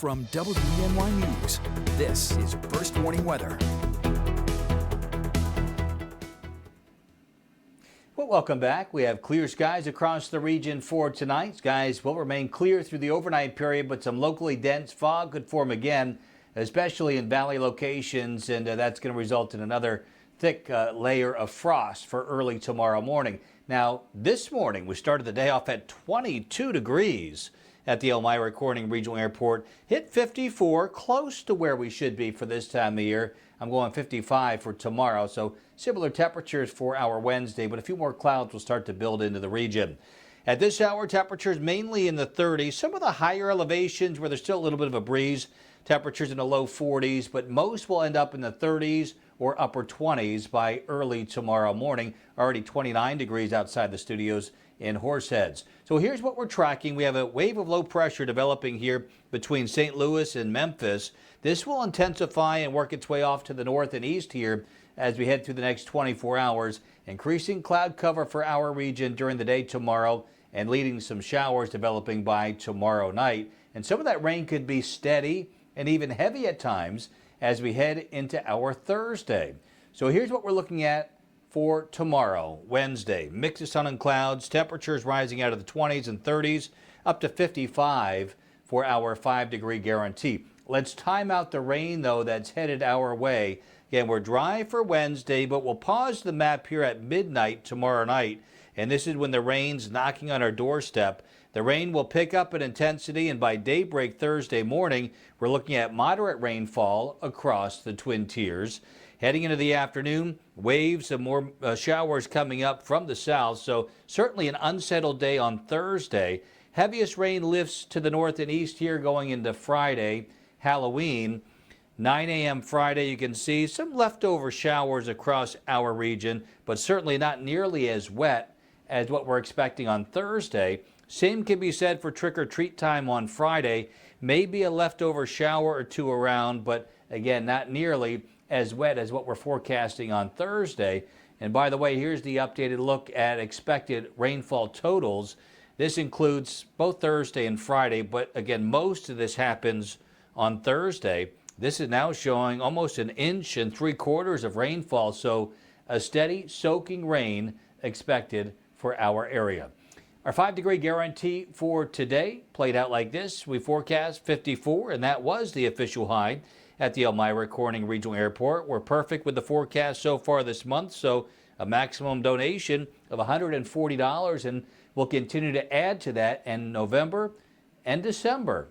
From WENY News, this is First Warning Weather. Well, welcome back. We have clear skies across the region for tonight. Skies will remain clear through the overnight period, but some locally dense fog could form again, especially in valley locations, and that's going to result in another thick layer of frost for early tomorrow morning. Now, this morning, we started the day off at 22 degrees at the Elmira Corning Regional Airport. Hit 54, close to where we should be for this time of year. I'm going 55 for tomorrow, so similar temperatures for our Wednesday, but a few more clouds will start to build into the region. At this hour, temperatures mainly in the 30s. Some of the higher elevations where there's still a little bit of a breeze, temperatures in the low 40s, but most will end up in the 30s or upper 20s by early tomorrow morning. Already 29 degrees outside the studios in Horseheads. So here's what we're tracking. We have a wave of low pressure developing here between St. Louis and Memphis. This will intensify and work its way off to the north and east here as we head through the next 24 hours, increasing cloud cover for our region during the day tomorrow and leading some showers developing by tomorrow night. And some of that rain could be steady and even heavy at times as we head into our Thursday. So here's what we're looking at for tomorrow, Wednesday. Mix of sun and clouds, temperatures rising out of the 20s and 30s up to 55 for our 5-degree guarantee. Let's time out the rain, though, that's headed our way. Again, we're dry for Wednesday, but we'll pause the map here at midnight tomorrow night. And this is when the rain's knocking on our doorstep. The rain will pick up in intensity, and by daybreak Thursday morning, we're looking at moderate rainfall across the Twin Tiers. Heading into the afternoon, waves of more showers coming up from the south, so certainly an unsettled day on Thursday. Heaviest rain lifts to the north and east here going into Friday, Halloween. 9 a.m. Friday, you can see some leftover showers across our region, but certainly not nearly as wet as what we're expecting on Thursday. Same can be said for trick-or-treat time on Friday. Maybe a leftover shower or two around, but again, not nearly as wet as what we're forecasting on Thursday. And by the way, here's the updated look at expected rainfall totals. This includes both Thursday and Friday, but again, most of this happens on Thursday. This is now showing almost 1 3/4 inches of rainfall, so a steady soaking rain expected for our area. Our 5-degree guarantee for today played out like this. We forecast 54, and that was the official high at the Elmira Corning Regional Airport. We're perfect with the forecast so far this month, so a maximum donation of $140, and we'll continue to add to that in November and December.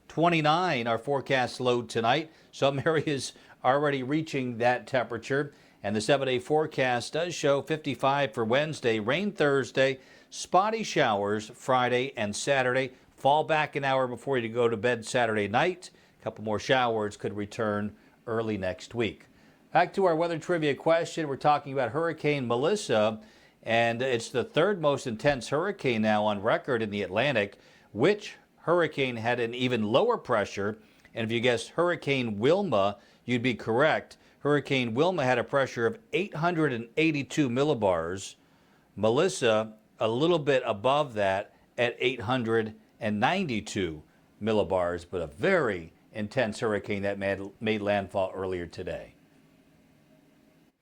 29, our forecast low tonight. Some areas already reaching that temperature, and the 7-day forecast does show 55 for Wednesday, rain Thursday, spotty showers Friday and Saturday. Fall back an hour before you go to bed Saturday night. A couple more showers could return early next week. Back to our weather trivia question. We're talking about Hurricane Melissa, and it's the third most intense hurricane now on record in the Atlantic. Which hurricane had an even lower pressure? And if you guessed Hurricane Wilma, you'd be correct. Hurricane Wilma had a pressure of 882 millibars. Melissa, a little bit above that at 892 millibars, but a very intense hurricane that made landfall earlier today.